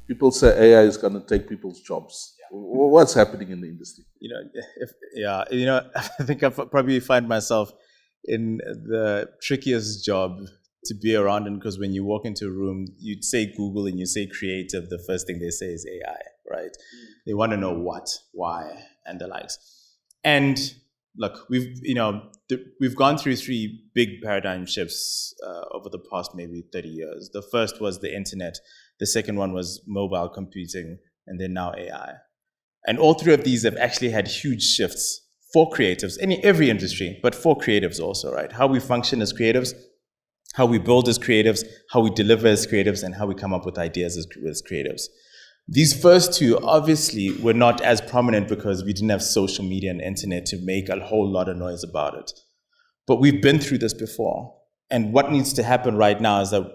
people say AI is going to take people's jobs. What's happening in the industry? I think I probably find myself in the trickiest job to be around in, because when you walk into a room, you'd say Google and you say creative, the first thing they say is AI, right? They want to know what, why, and the likes. And look, we've gone through 3 big paradigm shifts over the past maybe 30 years. The first was the internet. The second one was mobile computing, and then now AI. And all 3 of these have actually had huge shifts for creatives, in every industry, but for creatives also, right? How we function as creatives, how we build as creatives, how we deliver as creatives, and how we come up with ideas as creatives. These first 2 obviously were not as prominent because we didn't have social media and internet to make a whole lot of noise about it. But we've been through this before. And what needs to happen right now is that,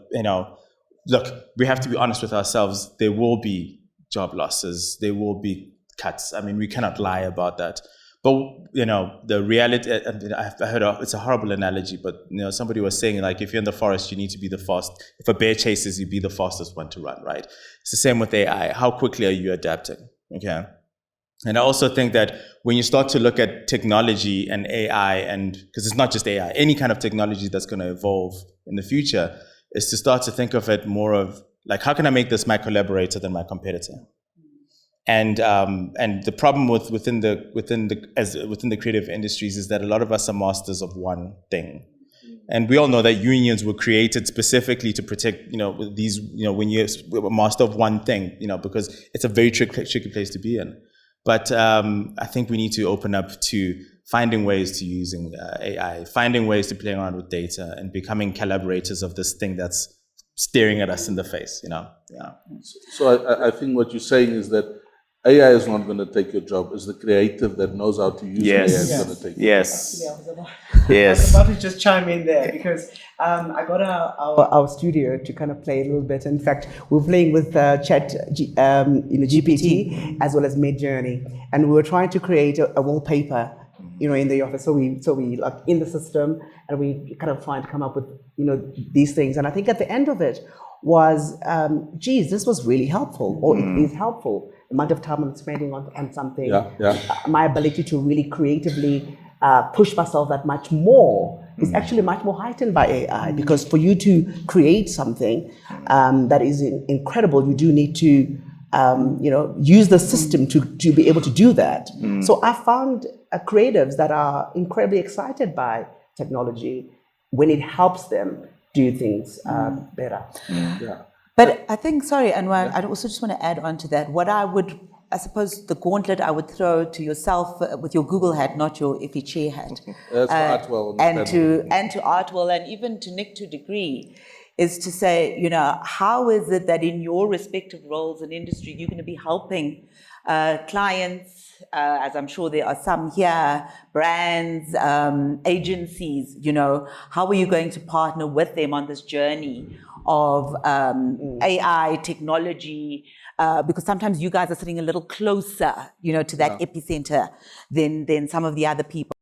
look, we have to be honest with ourselves. There will be job losses. There will be cuts. I mean, we cannot lie about that. But, the reality, I heard it's a horrible analogy, but, somebody was saying, like, if you're in the forest, you need to be the fastest. If a bear chases you, be the fastest one to run, right? It's the same with AI. How quickly are you adapting? Okay. And I also think that when you start to look at technology and AI, and because it's not just AI, any kind of technology that's going to evolve in the future, is to start to think of it more of, like, how can I make this my collaborator than my competitor? And the problem within the creative industries is that a lot of us are masters of one thing, and we all know that unions were created specifically to protect these when you're a master of one thing, because it's a very tricky place to be in. But I think we need to open up to finding ways to using AI, finding ways to play around with data, and becoming collaborators of this thing that's staring at us in the face. So I think what you're saying is that AI is not going to take your job. It's the creative that knows how to use AI is going to take your job. I was about to just chime in there because I got our studio to kind of play a little bit. In fact, we're playing with GPT as well as Midjourney, and we were trying to create a wallpaper, in the office. So we like in the system, and we kind of trying to come up with these things. And I think at the end of it was, this was really helpful, or it is helpful. The amount of time I'm spending on something, my ability to really creatively push myself that much more is actually much more heightened by AI, because for you to create something that is incredible, you do need to use the system to be able to do that. So I found creatives that are incredibly excited by technology when it helps them do things better. But I think, sorry, Anwar, I also just want to add on to that. I suppose the gauntlet I would throw to yourself with your Google hat, not your Effie chair hat. That's Artwell. And to Artwell, and even to Nick to a degree, is to say, how is it that in your respective roles in industry, you're going to be helping clients, as I'm sure there are some here, brands, agencies, how are you going to partner with them on this journey of AI, technology, because sometimes you guys are sitting a little closer, to that epicenter than some of the other people.